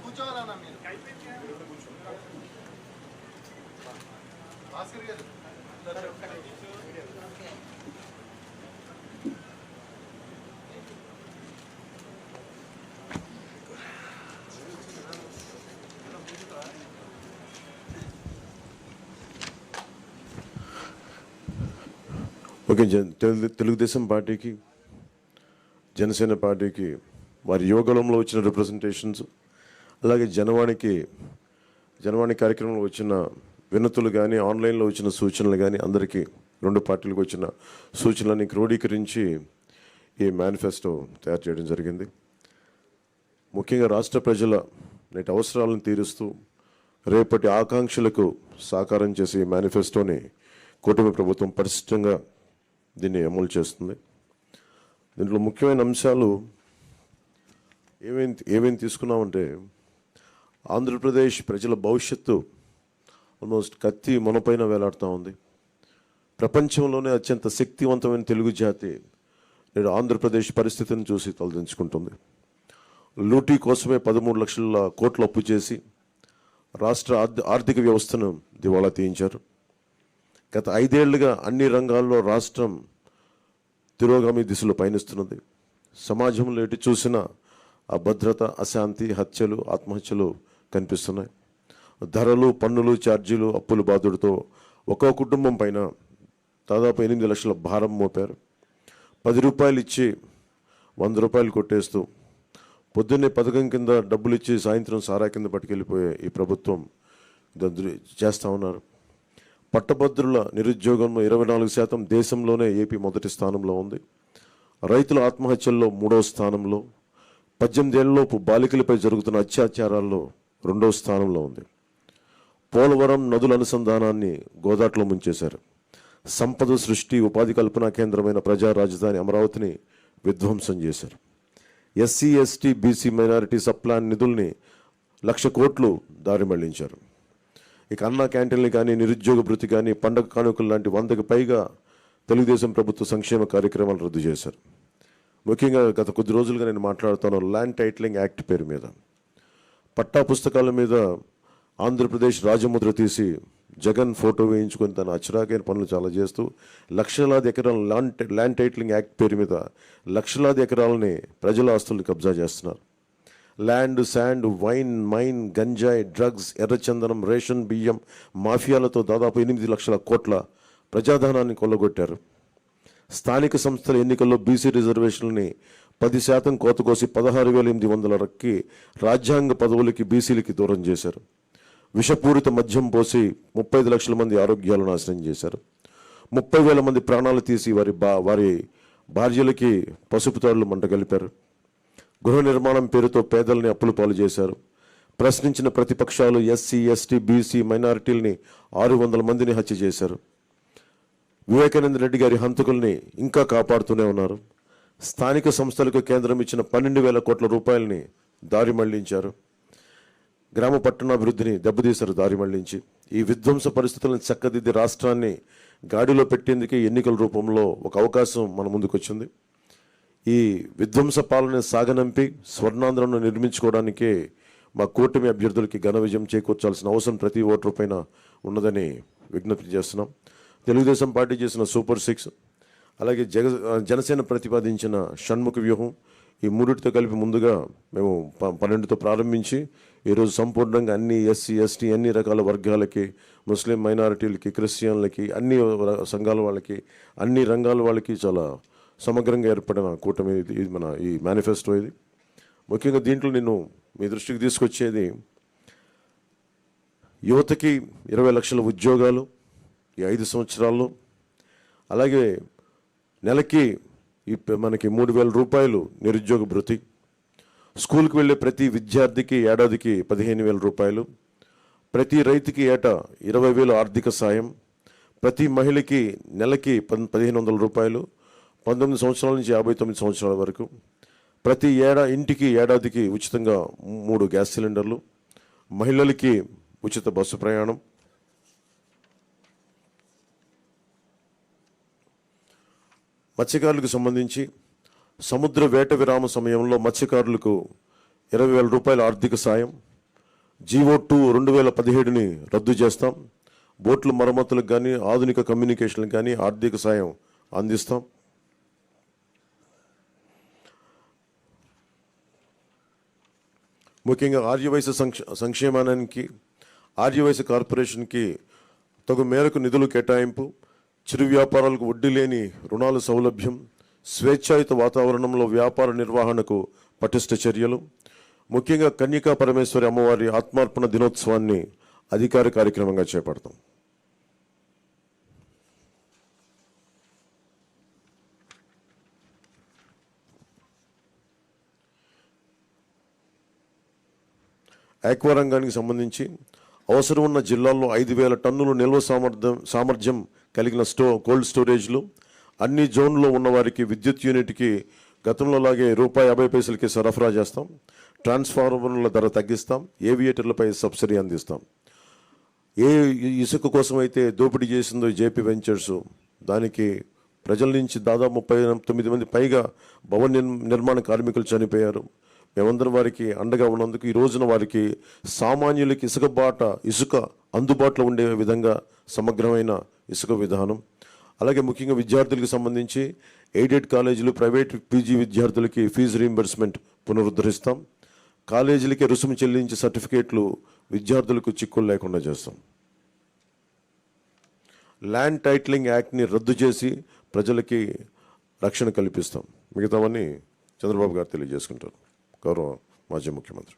కూర్చోవాలన్నా మీరు భాస్కర్ గారు ఓకే, తెలుగుదేశం పార్టీకి, జనసేన పార్టీకి వారి యోగంలో వచ్చిన రిప్రజెంటేషన్స్, అలాగే జనవాణి కార్యక్రమంలో వచ్చిన వినతులు కానీ, ఆన్లైన్లో వచ్చిన సూచనలు కానీ, అందరికీ రెండు పార్టీలకు వచ్చిన సూచనలని క్రోడీకరించి ఈ మేనిఫెస్టో తయారు చేయడం జరిగింది. ముఖ్యంగా రాష్ట్ర ప్రజల నేటి అవసరాలను తీరుస్తూ రేపటి ఆకాంక్షలకు సాకారం చేసే ఈ మేనిఫెస్టోని కూటమి ప్రభుత్వం పటిష్టంగా దీన్ని అమలు చేస్తుంది. దీంట్లో ముఖ్యమైన అంశాలు ఏమేమి తీసుకున్నామంటే, ఆంధ్రప్రదేశ్ ప్రజల భవిష్యత్తు ఆల్మోస్ట్ కత్తి మొనపైన వేలాడుతూ ఉంది. ప్రపంచంలోనే అత్యంత శక్తివంతమైన తెలుగు జాతి నేడు ఆంధ్రప్రదేశ్ పరిస్థితిని చూసి తలదించుకుంటుంది. లూటీ కోసమే 13 లక్షల కోట్ల అప్పు చేసి రాష్ట్ర ఆర్థిక వ్యవస్థను దివాళా తీయించారు. గత 5 ఏళ్లుగా అన్ని రంగాల్లో రాష్ట్రం తిరోగామి దిశలో పయనిస్తున్నది. సమాజంలో ఎటు చూసినా అభద్రత, అశాంతి, హత్యలు, ఆత్మహత్యలు కనిపిస్తున్నాయి. ధరలు, పన్నులు, ఛార్జీలు, అప్పుల బాధుడితో ఒక్కో కుటుంబం పైన దాదాపు 8 లక్షల భారం మోపారు. 10 రూపాయలు ఇచ్చి 100 రూపాయలు కొట్టేస్తూ పొద్దున్నే పథకం కింద డబ్బులు ఇచ్చి సాయంత్రం సారా కింద పట్టుకెళ్ళిపోయే ఈ ప్రభుత్వం చేస్తూ ఉన్నారు. పట్టభద్రుల నిరుద్యోగంలో 24% దేశంలోనే ఏపీ మొదటి స్థానంలో ఉంది. రైతుల ఆత్మహత్యల్లో 3వ స్థానంలో, 18 ఏళ్లలోపు బాలికలపై జరుగుతున్న అత్యాచారాల్లో 2వ స్థానంలో ఉంది. పోలవరం నదుల అనుసంధానాన్ని గోదాట్లో ముంచేశారు. సంపద సృష్టి, ఉపాధి కల్పనా కేంద్రమైన ప్రజా రాజధాని అమరావతిని విధ్వంసం చేశారు. SC, ST, BC, minority sub plan నిధుల్ని 1,00,000 కోట్లు దారి మళ్లించారు. ఇక అన్నా క్యాంటీన్లు కానీ, నిరుద్యోగ భృతి కానీ, పండగ కానుకలు లాంటి 100కి పైగా తెలుగుదేశం ప్రభుత్వ సంక్షేమ కార్యక్రమాలు రద్దు చేశారు. ముఖ్యంగా గత కొద్ది రోజులుగా నేను మాట్లాడుతాను ల్యాండ్ టైటిలింగ్ యాక్ట్ పేరు మీద. పట్టా పుస్తకాల మీద ఆంధ్రప్రదేశ్ రాజముద్ర తీసి జగన్ ఫోటో వేయించుకొని తన అచ్చరాకైన పనులు చాలా చేస్తూ లక్షలాది ఎకరాల ల్యాండ్ టైటిలింగ్ యాక్ట్ పేరు మీద లక్షలాది ఎకరాలని ప్రజల ఆస్తుల్ని కబ్జా చేస్తున్నారు. ల్యాండ్, శాండ్, వైన్, మైన్, గంజాయి, డ్రగ్స్, ఎర్రచందనం, రేషన్ బియ్యం మాఫియాలతో దాదాపు 8 లక్షల కోట్ల ప్రజాధనాన్ని కొల్లగొట్టారు. స్థానిక సంస్థల ఎన్నికల్లో బీసీ రిజర్వేషన్లని 10% కోత కోసి 16,800 రాజ్యాంగ పదవులకి బీసీలకి దూరం చేశారు. విషపూరిత మద్యం పోసి 35 లక్షల మంది ఆరోగ్యాలు నాశనం చేశారు. 30,000 మంది ప్రాణాలు తీసి వారి భార్యలకి పసుపు తాడులు మంట కలిపారు. గృహ నిర్మాణం పేరుతో పేదల్ని అప్పుల పాలు చేశారు. ప్రశ్నించిన ప్రతిపక్షాలు ఎస్సీ, ఎస్టీ, బీసీ, మైనారిటీలని 600 మందిని హత్య చేశారు. వివేకానంద రెడ్డి గారి హంతకుల్ని ఇంకా కాపాడుతూనే ఉన్నారు. స్థానిక సంస్థలకు కేంద్రం ఇచ్చిన 12,000 కోట్ల రూపాయలని దారి మళ్లించారు. గ్రామ పట్టణాభివృద్ధిని దెబ్బతీశారు దారి మళ్లించి. ఈ విధ్వంస పరిస్థితులను చక్కదిద్ది రాష్ట్రాన్ని గాడిలో పెట్టేందుకే ఎన్నికల రూపంలో ఒక అవకాశం మన ముందుకు వచ్చింది. ఈ విధ్వంస పాలన సాగనంపి స్వర్ణాంధ్రను నిర్మించుకోవడానికే మా కూటమి అభ్యర్థులకి ఘన విజయం చేకూర్చాల్సిన అవసరం ప్రతి ఓటరు పైన ఉన్నదని విజ్ఞప్తి చేస్తున్నాం. తెలుగుదేశం పార్టీ చేసిన సూపర్ 6, అలాగే జనసేన ప్రతిపాదించిన షణ్ముఖ వ్యూహం, ఈ మూడిటితో కలిపి ముందుగా మేము 12తో ప్రారంభించి ఈరోజు సంపూర్ణంగా అన్ని ఎస్సీ, ఎస్టీ, అన్ని రకాల వర్గాలకి, ముస్లిం మైనారిటీలకి, క్రిస్టియన్లకి, అన్ని సంఘాల వాళ్ళకి, అన్ని రంగాల వాళ్ళకి చాలా సమగ్రంగా ఏర్పడిన కూటమి ఇది మన ఈ మేనిఫెస్టో. ఇది ముఖ్యంగా దీంట్లో నేను మీ దృష్టికి తీసుకొచ్చేది యువతకి 20 లక్షల ఉద్యోగాలు ఈ 5 సంవత్సరాల్లో, అలాగే నెలకి మనకి 3,000 రూపాయలు నిరుద్యోగ భృతి, స్కూల్కి వెళ్ళే ప్రతి విద్యార్థికి ఏడాదికి 15,000 రూపాయలు, ప్రతి రైతుకి ఏటా 20,000 ఆర్థిక సాయం, ప్రతి మహిళకి నెలకి 1,500 రూపాయలు, 19 సంవత్సరాల నుంచి 59 సంవత్సరాల వరకు, ప్రతి ఇంటికి ఏడాదికి ఉచితంగా 3 గ్యాస్ సిలిండర్లు, మహిళలకి ఉచిత బస్సు ప్రయాణం, మత్స్యకారులకు సంబంధించి సముద్ర వేట విరామ సమయంలో మత్స్యకారులకు 20,000 రూపాయల ఆర్థిక సాయం. జీవో2 2017ని రద్దు చేస్తాం. బోట్ల మరమ్మతులకు కానీ ఆధునిక కమ్యూనికేషన్లకు కానీ ఆర్థిక సాయం అందిస్తాం. ముఖ్యంగా ఆర్యవైశ్య సంక్షేమానికి ఆర్యవైశ్య కార్పొరేషన్కి తగు మేరకు నిధులు కేటాయింపు, చిరు వ్యాపారాలకు వడ్డీ లేని రుణాల సౌలభ్యం, స్వేచ్ఛాయుత వాతావరణంలో వ్యాపార నిర్వహణకు పటిష్ట చర్యలు. ముఖ్యంగా కన్యకా పరమేశ్వరి అమ్మవారి ఆత్మార్పణ దినోత్సవాన్ని అధికార కార్యక్రమంగా చేపడతాం. ఆక్వా రంగానికి సంబంధించి అవసరం ఉన్న జిల్లాల్లో 5,000 టన్నులు నిల్వ సామర్థ్యం కలిగిన కోల్డ్ స్టోరేజ్లు, అన్ని జోన్లో ఉన్న వారికి విద్యుత్ యూనిట్కి గతంలోలాగే ₹50 సరఫరా చేస్తాం. ట్రాన్స్ఫార్మర్ల ధర తగ్గిస్తాం. ఏవియేటర్లపై సబ్సిడీ అందిస్తాం. ఏ ఇసుక కోసం అయితే దోపిడీ చేసిందో జేపీ వెంచర్స్, దానికి ప్రజల నుంచి దాదాపు 39 మంది పైగా భవన నిర్మాణ కార్మికులు చనిపోయారు. మేమందరం వారికి అండగా ఉన్నందుకు ఈ రోజున వారికి సామాన్యులకి ఇసుక అందుబాటులో ఉండే విధంగా సమగ్రమైన ఇసుక విధానం, అలాగే ముఖ్యంగా విద్యార్థులకు సంబంధించి ఎయిడెడ్ కాలేజీలు, ప్రైవేట్ పీజీ విద్యార్థులకి ఫీజు రీయింబర్స్మెంట్ పునరుద్ధరిస్తాం. కాలేజీలకి రుసుము చెల్లించి సర్టిఫికేట్లు విద్యార్థులకు చిక్కులు లేకుండా చేస్తాం. ల్యాండ్ టైటిలింగ్ యాక్ట్ని రద్దు చేసి ప్రజలకి రక్షణ కల్పిస్తాం. మిగతావన్నీ చంద్రబాబు గారు తెలియజేసుకుంటారు. గౌరవ మాజీ ముఖ్యమంత్రి.